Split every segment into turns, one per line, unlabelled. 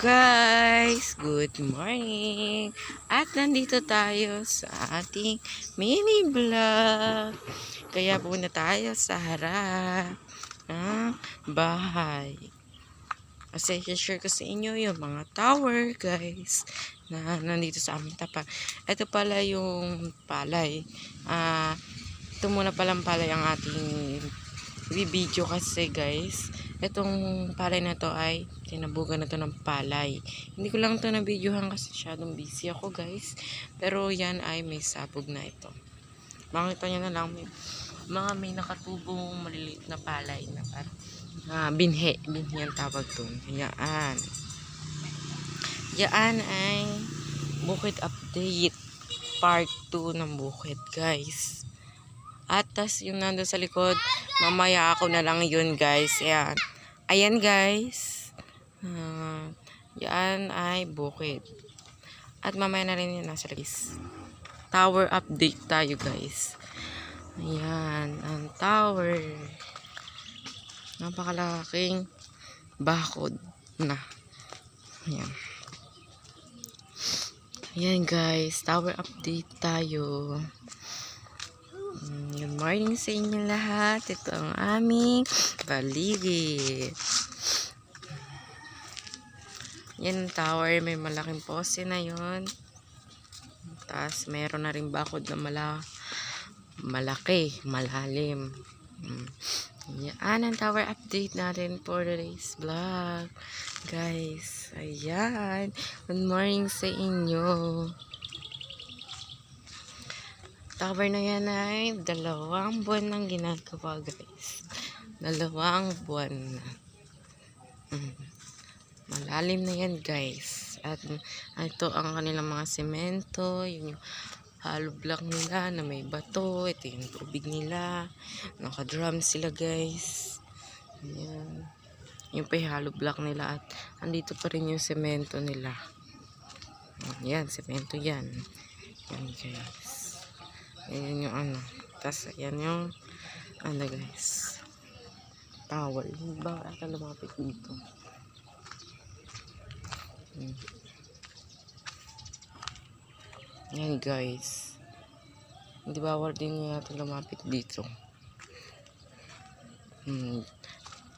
Guys, good morning. At nandito tayo sa ating mini vlog. Kaya muna tayo sa harap ng bahay. Kasi share ko sa inyo yung mga tower, guys, na nandito sa aming tapat. Ito pala yung palay. Ito muna palang palay ang ating video kasi, guys. Itong palay na to ay tinabugan na to ng palay. Hindi ko lang to na videohan kasi masyadong busy ako, guys. Pero yan ay may sabog na ito. Makita nyo na lang may nakatubong maliliit na palay na parang binhe ang tawag to. Yan. Yan ay bukid update part 2 ng bukid, guys. At tas yung nandun sa likod, mamaya ako na lang yun, guys. Ayan, guys. Yan ay bukid. At mamaya na rin yun nasa likod. Tower update tayo, guys. Ayan, ang tower. Napakalaking bakod na. Ayan. Ayan, guys. Tower update tayo. Good morning sa inyo lahat. Ito ang aming paligid. Yan ang tower. May malaking poste na yun. Tapos meron na rin bakod na malaki, malalim. Yan ang tower update natin for today's vlog, guys. Ayan. Good morning sa inyo. Tower na yan ay 2 buwan nang ginagawa, guys. 2 buwan na. Malalim na yan, guys. At ito ang kanilang mga semento. Yun yung hollow block nila na may bato. Ito yung tubig nila. Naka-drum sila, guys. Ayan. Yung pa yung hollow block nila. At andito pa rin yung semento nila. Ayan, semento yan. Yan, guys. Ayan yung ano. Tapos, ayan yung ano, guys. Tower. Hindi ba ata lumapit dito? Ayan, guys. Hindi bawal din nyo natin lumapit dito.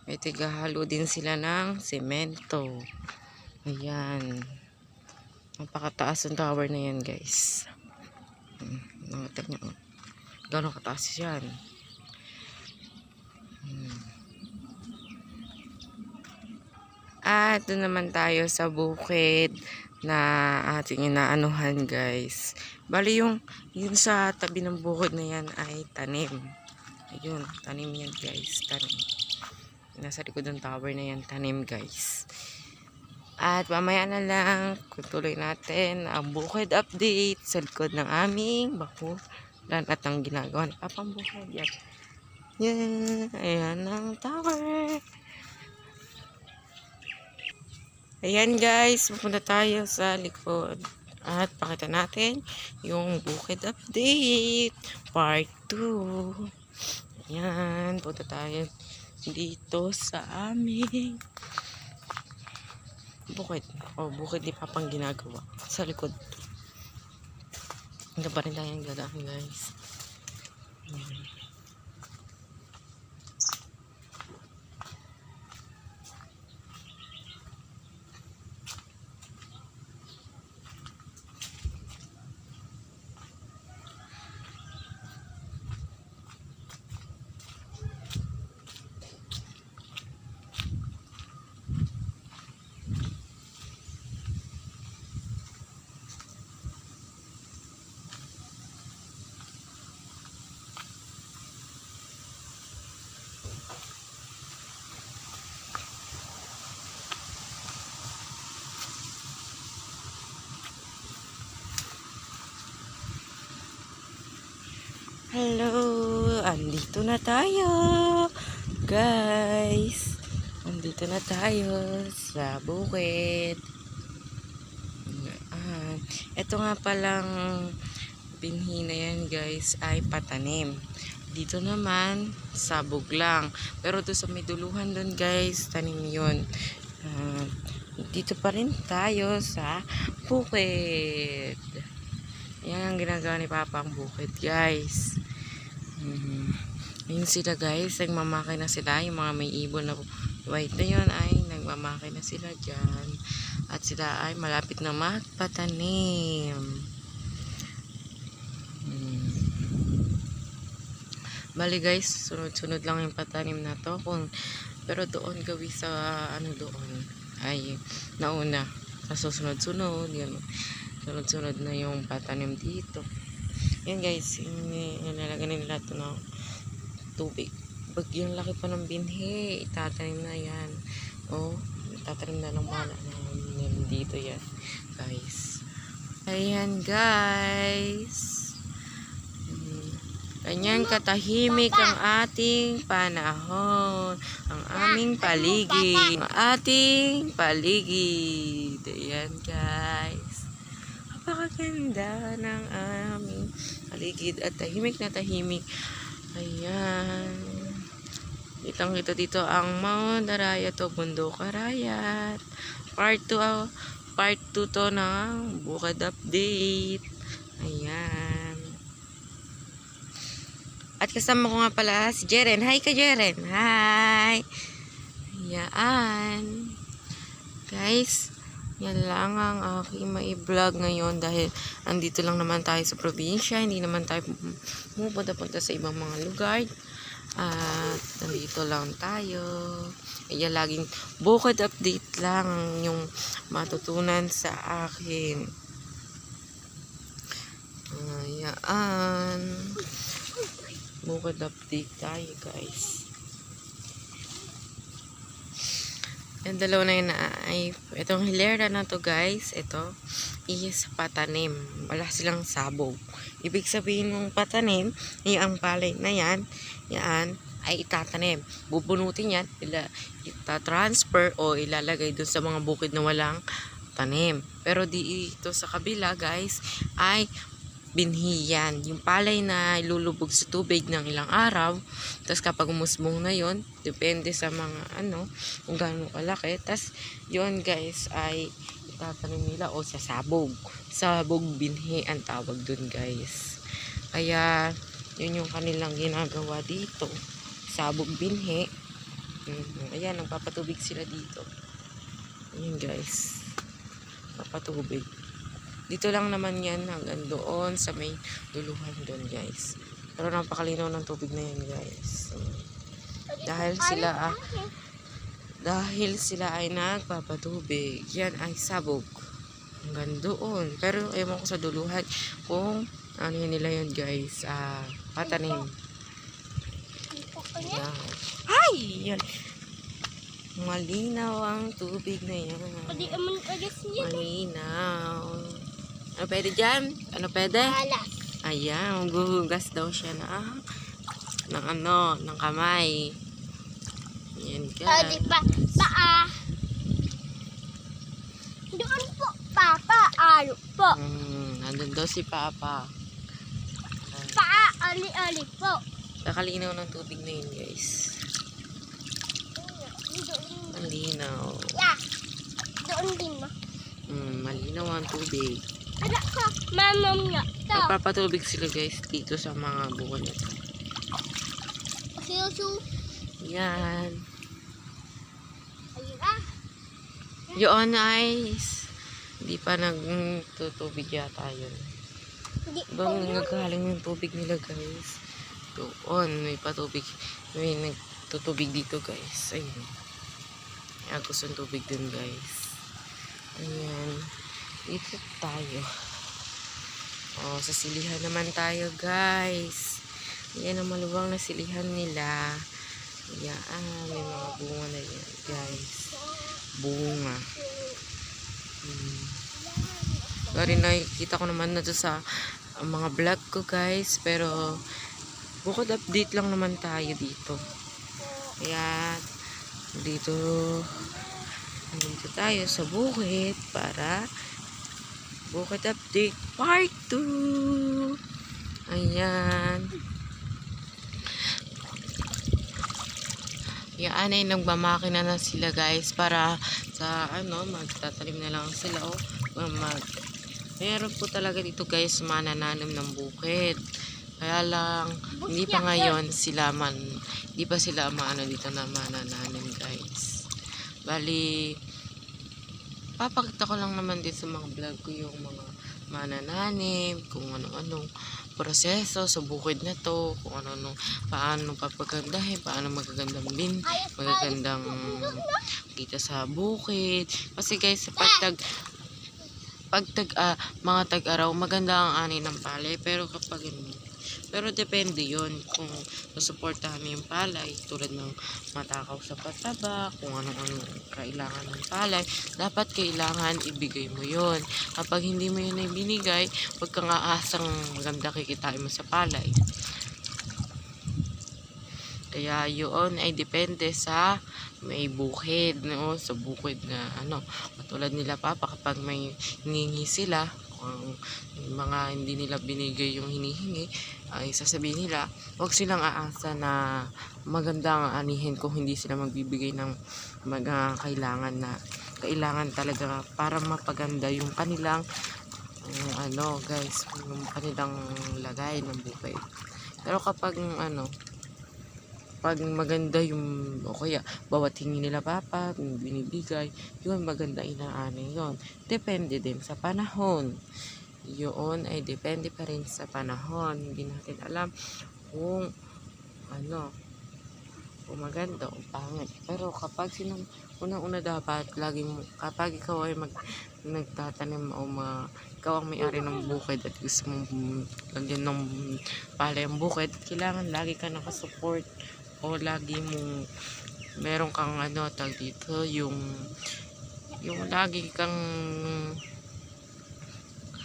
May tigahalo din sila ng semento. Ayan. Napakataas ang tower na yan, guys. Nakita nyo, gano'ng kataas yan. At doon naman tayo sa bukid na ating inaanuhan, guys. Bali yun sa tabi ng bukid na yan ay tanim. Ayun, tanim yan, guys. Tanim. Nasa likod ng tower na yan, tanim, guys. At mamaya na lang, tuloy natin ang bukid update sa likod ng aming bakuran at ang ginagawa ng papang bukid. Yan. Yan. Ayan ang tower. Ayan, guys, pupunta tayo sa likod. At pakita natin yung bukid update part 2. Ayan, punta tayo dito sa aming bukid. Bukid ni papang ginagawa sa likod. Hindi pa rin tayong dadaan, guys. Hello, andito na tayo, guys. Andito na tayo sa bukid. Ito nga palang binhi na yan, guys, ay patanim. Dito naman, sabog lang. Pero doon sa may duluhan doon, guys, tanim yun. Dito pa rin tayo sa bukid. Yan ang ginagawa ni Papa ang bukid, guys. Ayun sila, guys. Nagmamakay na sila. Yung mga may ibon na white na yun ay nagmamakay na sila dyan. At sila ay malapit na magpatanim. Bali, guys, sunod-sunod lang yung patanim na to. Pero doon gawi sa ano doon ay nauna. Susunod-sunod. Yan. Sunod-sunod na yung patanim dito. Yan, guys. Inalaga nila ito ng tubig. Pag yung laki pa ng binhi, itatanim na yan. Itatanim na ng mana dito yan, guys. Ayan, guys. Ganyan katahimik ang ating panahon, ang aming paligid, ang ating paligid. Ayan, guys. Napakaganda ng aming paligid at tahimik na tahimik. Ayan. Kitang-kita dito ang Mount Arayat o Bundok Arayat. Part 2 to ng bukid update. Ayan. At kasama ko nga pala si Jeren. Hi ka, Jeren. Hi. Ayan. Guys, yan lang ang aking mai-vlog ngayon dahil andito lang naman tayo sa probinsya. Hindi naman tayo pupunta sa ibang mga lugar. At nandito lang tayo. Kaya laging bukid update lang yung matutunan sa akin. Ayan. Bukid update tayo, guys. Yung dalawa na yun ay itong hilera na to, guys. Ito is patanim. Wala silang sabog. Ibig sabihin mong patanim, yung palay na yan ay itatanim. Bubunutin yan, itatransfer o ilalagay dun sa mga bukid na walang tanim. Pero dito sa kabila, guys, ay binhi yan. Yung palay na ilulubog sa tubig ng ilang araw. Tapos kapag umusbong na yon, depende sa mga kung gaano kalaki. Tapos yun, guys, ay itatanim nila o sa sabog. Sabog binhi ang tawag dun, guys. Kaya yun yung kanilang ginagawa dito. Sabog binhi. Ayan, nagpapatubig sila dito. Ayan, guys. Papatubig. Dito lang naman yan hanggang doon sa may duluhan doon, guys. Pero napakalinaw ng tubig na yan, guys. Dahil sila ay nagpapatubig. Yan ay sabog. Hanggang doon. Pero ewan ko sa duluhan kung ano yun nila yun, guys. Patanim. Yan. Ay! Yan. Malinaw ang tubig na yan. Malinaw. Ano pwede dyan? Ano pwede? Ayan, guhugas daw siya ng kamay. Ayan, guys.
Paa. Doon po, Papa. Ano po?
Nandun daw si Papa.
Paa, ali-ali po.
Kakalinaw ng tubig na yun, guys. Malinaw.
Yeah. Doon din mo.
Malinaw ang tubig.
Ada ka, mamam nga.
Nagpapatubig sila, guys, dito sa mga buwan nito.
Siyo.
Yan.
Ayun ah.
Yun ay hindi pa nagtutubig yata yun.
Hindi
Bang nagkahaling yung tubig nila, guys. Doon, may patubig. May nagtutubig dito, guys. Ayun. Agos ang tubig dun, guys. Ayan. Dito tayo. Sa silihan naman tayo, guys. Ayan ang maluwang na silihan nila. Ayan, may mga bunga na yan, guys. Bunga. Sorry, nakikita ko naman na to sa mga vlog ko, guys. Pero, bukod update lang naman tayo dito. Ayan. Dito tayo sa bukid para bukid update part 2. Ayan. Yan ay nagmamakina na sila, guys, para sa magtatanim na lang sila o meron po talaga dito guys manananim ng bukid. Kaya lang hindi pa ngayon hindi pa sila dito na manananim guys. Bali papakita ko lang naman din sa mga vlog ko yung mga manananim, kung ano-anong proseso sa bukid na to, kung ano-ano, paano papagandahin, paano magagandang dito sa bukid. Kasi guys, mga tag-araw, maganda ang ani ng palay, pero pero depende yon kung susuportahan mo yung palay, tulad ng matakaw sa pataba, kung ano-ano kailangan ng palay, dapat kailangan ibigay mo yon. Kapag hindi mo yun ibinigay, huwag kang aasang maganda kikitain mo sa palay. Kaya yun ay depende sa may bukid, no? Sa bukid na katulad nila papa, kapag may hiningi sila, kung mga hindi nila binigay yung hinihingi, ay sasabihin nila, huwag silang aasa na maganda ang anihin kung hindi sila magbibigay ng kailangan talaga para mapaganda yung kanilang guys, yung kanilang lagay ng bukid. Pero kapag pag maganda yung kaya bawat hingi nila papa binibigay, yun maganda inaani yun. Depende din sa panahon. Yun ay depende pa rin sa panahon. Hindi natin alam kung kung maganda o pangit. Pero kapag unang-una dapat kapag ikaw ay nagtatanim o ikaw ang may-ari ng bukid at gusto mong lagyan ng palay ang bukid, kailangan lagi ka nakasupport o lagi mong meron kang tag dito, yung lagi kang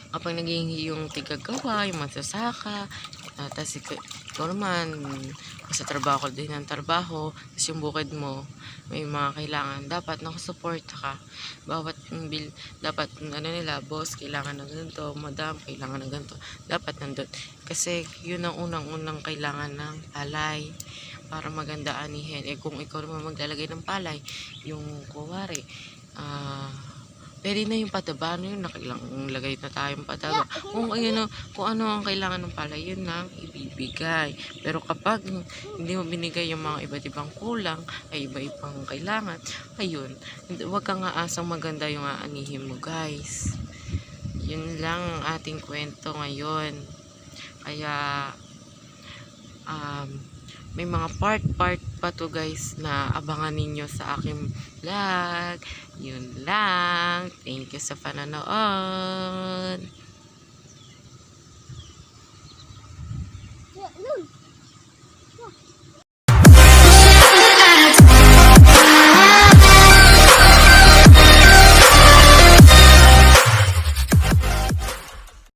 kapag naging yung tigagawa, yung magsasaka, tapos ikaw naman sa trabaho din ng trabaho, tapos yung bukid mo may mga kailangan, dapat nakasupport ka. Bawat bill dapat nila, boss kailangan ng ganito, madam kailangan ng ganito, dapat nandun kasi yun ang unang kailangan ng palay para maganda anihin. Kung ikaw naman maglalagay ng palay, yung kuwari pwede na yung pataba, yung lagay na tayong pataba. Kung ano ang kailangan ng palay, yun lang ibibigay. Pero kapag hindi mo binigay yung mga iba't ibang kulang, ay iba-ibang kailangan, ayun, huwag kang aasang maganda yung aanihin mo guys. Yun lang ang ating kwento ngayon. Kaya may mga part pa to guys na abangan ninyo sa aking vlog. Yun lang. Thank you sa panonood.